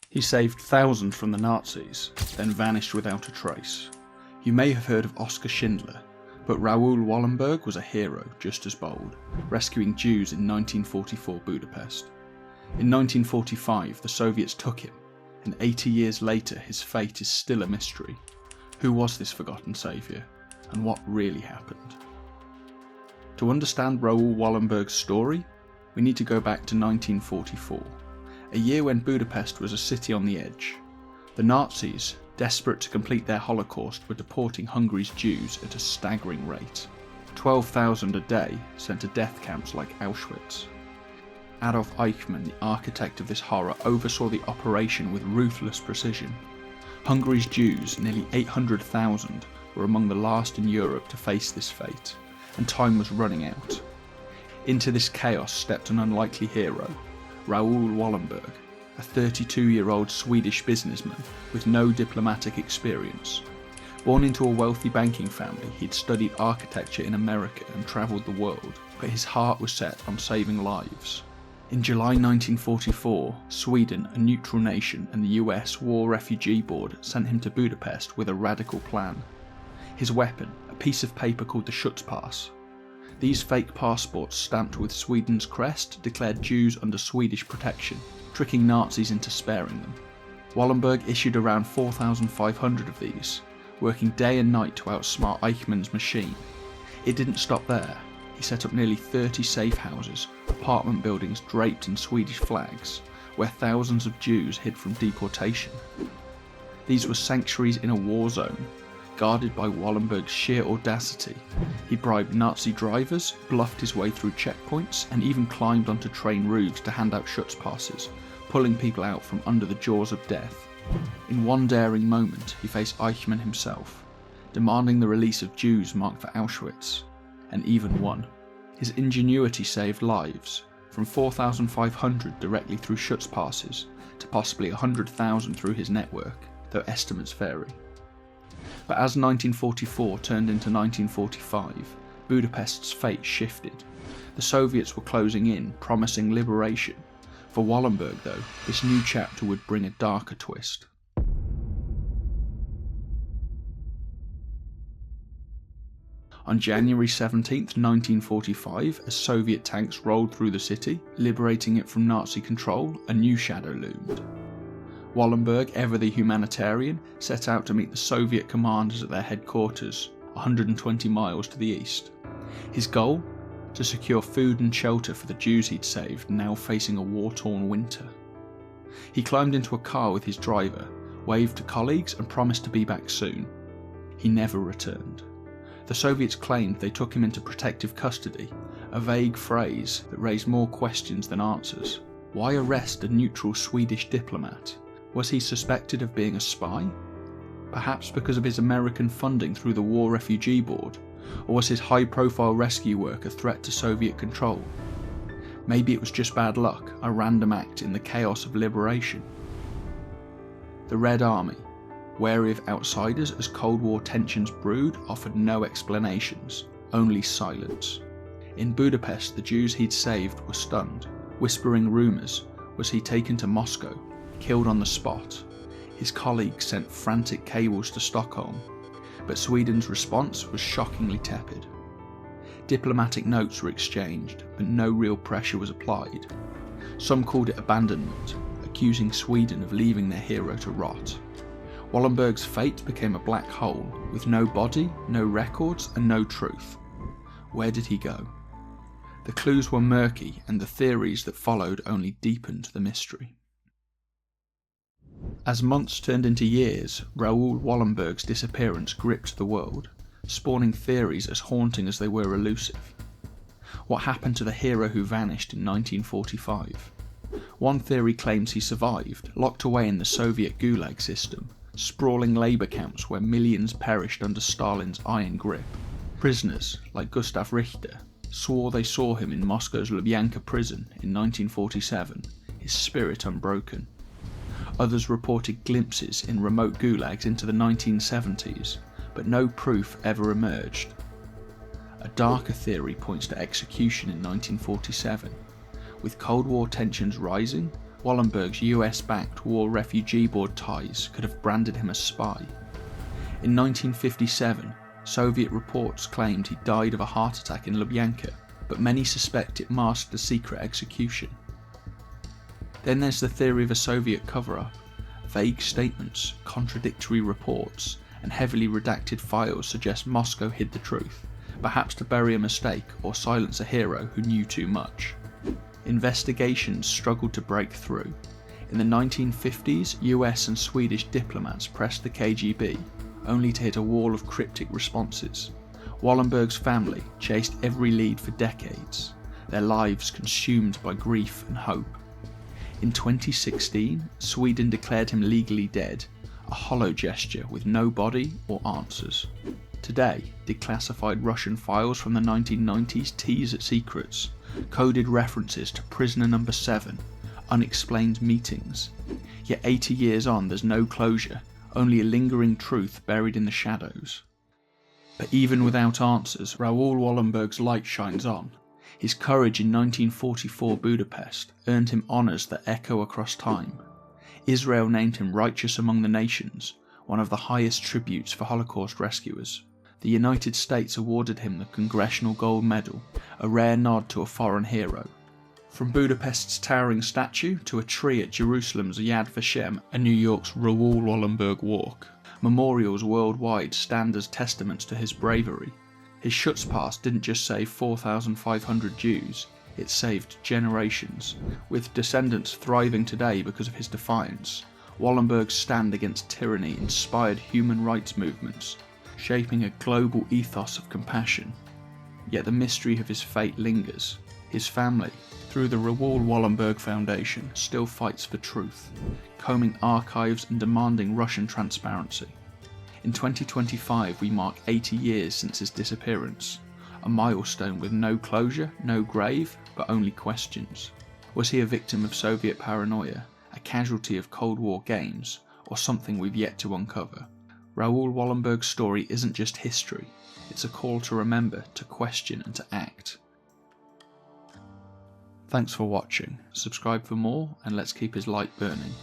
He saved thousands from the Nazis, then vanished without a trace. You may have heard of Oskar Schindler, but Raoul Wallenberg was a hero just as bold, rescuing Jews in 1944 Budapest. In 1945, the Soviets took him, and 80 years later his fate is still a mystery. Who was this forgotten saviour, and what really happened? To understand Raoul Wallenberg's story, we need to go back to 1944, a year when Budapest was a city on the edge. The Nazis, desperate to complete their Holocaust, were deporting Hungary's Jews at a staggering rate. 12,000 a day sent to death camps like Auschwitz. Adolf Eichmann, the architect of this horror, oversaw the operation with ruthless precision. Hungary's Jews, nearly 800,000, were among the last in Europe to face this fate, and time was running out. Into this chaos stepped an unlikely hero, Raoul Wallenberg, a 32-year-old Swedish businessman with no diplomatic experience. Born into a wealthy banking family, he'd studied architecture in America and travelled the world, but his heart was set on saving lives. In July 1944, Sweden, a neutral nation, and the US War Refugee Board sent him to Budapest with a radical plan. His weapon, a piece of paper called the Schutzpass. These fake passports, stamped with Sweden's crest, declared Jews under Swedish protection, tricking Nazis into sparing them. Wallenberg issued around 4,500 of these, working day and night to outsmart Eichmann's machine. It didn't stop there. He set up nearly 30 safe houses, apartment buildings draped in Swedish flags, where thousands of Jews hid from deportation. These were sanctuaries in a war zone, guarded by Wallenberg's sheer audacity. He bribed Nazi drivers, bluffed his way through checkpoints, and even climbed onto train roofs to hand out Schutzpasses, pulling people out from under the jaws of death. In one daring moment, he faced Eichmann himself, demanding the release of Jews marked for Auschwitz, and even won. His ingenuity saved lives, from 4,500 directly through Schutzpasses to possibly 100,000 through his network, though estimates vary. But as 1944 turned into 1945, Budapest's fate shifted. The Soviets were closing in, promising liberation. For Wallenberg, though, this new chapter would bring a darker twist. On January 17, 1945, as Soviet tanks rolled through the city, liberating it from Nazi control, a new shadow loomed. Wallenberg, ever the humanitarian, set out to meet the Soviet commanders at their headquarters, 120 miles to the east. His goal? To secure food and shelter for the Jews he'd saved, now facing a war-torn winter. He climbed into a car with his driver, waved to colleagues and promised to be back soon. He never returned. The Soviets claimed they took him into protective custody, a vague phrase that raised more questions than answers. Why arrest a neutral Swedish diplomat? Was he suspected of being a spy? Perhaps because of his American funding through the War Refugee Board, or was his high-profile rescue work a threat to Soviet control? Maybe it was just bad luck, a random act in the chaos of liberation. The Red Army, wary of outsiders as Cold War tensions brewed, offered no explanations, only silence. In Budapest, the Jews he'd saved were stunned, whispering rumours. Was he taken to Moscow, killed on the spot? His colleagues sent frantic cables to Stockholm, but Sweden's response was shockingly tepid. Diplomatic notes were exchanged, but no real pressure was applied. Some called it abandonment, accusing Sweden of leaving their hero to rot. Wallenberg's fate became a black hole, with no body, no records, and no truth. Where did he go? The clues were murky, and the theories that followed only deepened the mystery. As months turned into years, Raoul Wallenberg's disappearance gripped the world, spawning theories as haunting as they were elusive. What happened to the hero who vanished in 1945? One theory claims he survived, locked away in the Soviet Gulag system, sprawling labour camps where millions perished under Stalin's iron grip. Prisoners, like Gustav Richter, swore they saw him in Moscow's Lubyanka prison in 1947, his spirit unbroken. Others reported glimpses in remote gulags into the 1970s, but no proof ever emerged. A darker theory points to execution in 1947. With Cold War tensions rising, Wallenberg's US-backed War Refugee Board ties could have branded him a spy. In 1957, Soviet reports claimed he died of a heart attack in Lubyanka, but many suspect it masked a secret execution. Then there's the theory of a Soviet cover-up. Vague statements, contradictory reports, and heavily redacted files suggest Moscow hid the truth, perhaps to bury a mistake or silence a hero who knew too much. Investigations struggled to break through. In the 1950s, US and Swedish diplomats pressed the KGB, only to hit a wall of cryptic responses. Wallenberg's family chased every lead for decades, their lives consumed by grief and hope. In 2016, Sweden declared him legally dead, a hollow gesture with no body or answers. Today, declassified Russian files from the 1990s tease at secrets, coded references to prisoner number 7, unexplained meetings. Yet 80 years on, there's no closure, only a lingering truth buried in the shadows. But even without answers, Raoul Wallenberg's light shines on. His courage in 1944 Budapest earned him honours that echo across time. Israel named him Righteous Among the Nations, one of the highest tributes for Holocaust rescuers. The United States awarded him the Congressional Gold Medal, a rare nod to a foreign hero. From Budapest's towering statue to a tree at Jerusalem's Yad Vashem and New York's Raoul Wallenberg Walk, memorials worldwide stand as testaments to his bravery. His Schutzpass didn't just save 4,500 Jews, it saved generations, with descendants thriving today because of his defiance. Wallenberg's stand against tyranny inspired human rights movements, shaping a global ethos of compassion. Yet the mystery of his fate lingers. His family, through the Raoul Wallenberg Foundation, still fights for truth, combing archives and demanding Russian transparency. In 2025 we mark 80 years since his disappearance, a milestone with no closure, no grave, but only questions. Was he a victim of Soviet paranoia, a casualty of Cold War games, or something we've yet to uncover? Raoul Wallenberg's story isn't just history, it's a call to remember, to question and to act. Thanks for watching, subscribe for more and let's keep his light burning.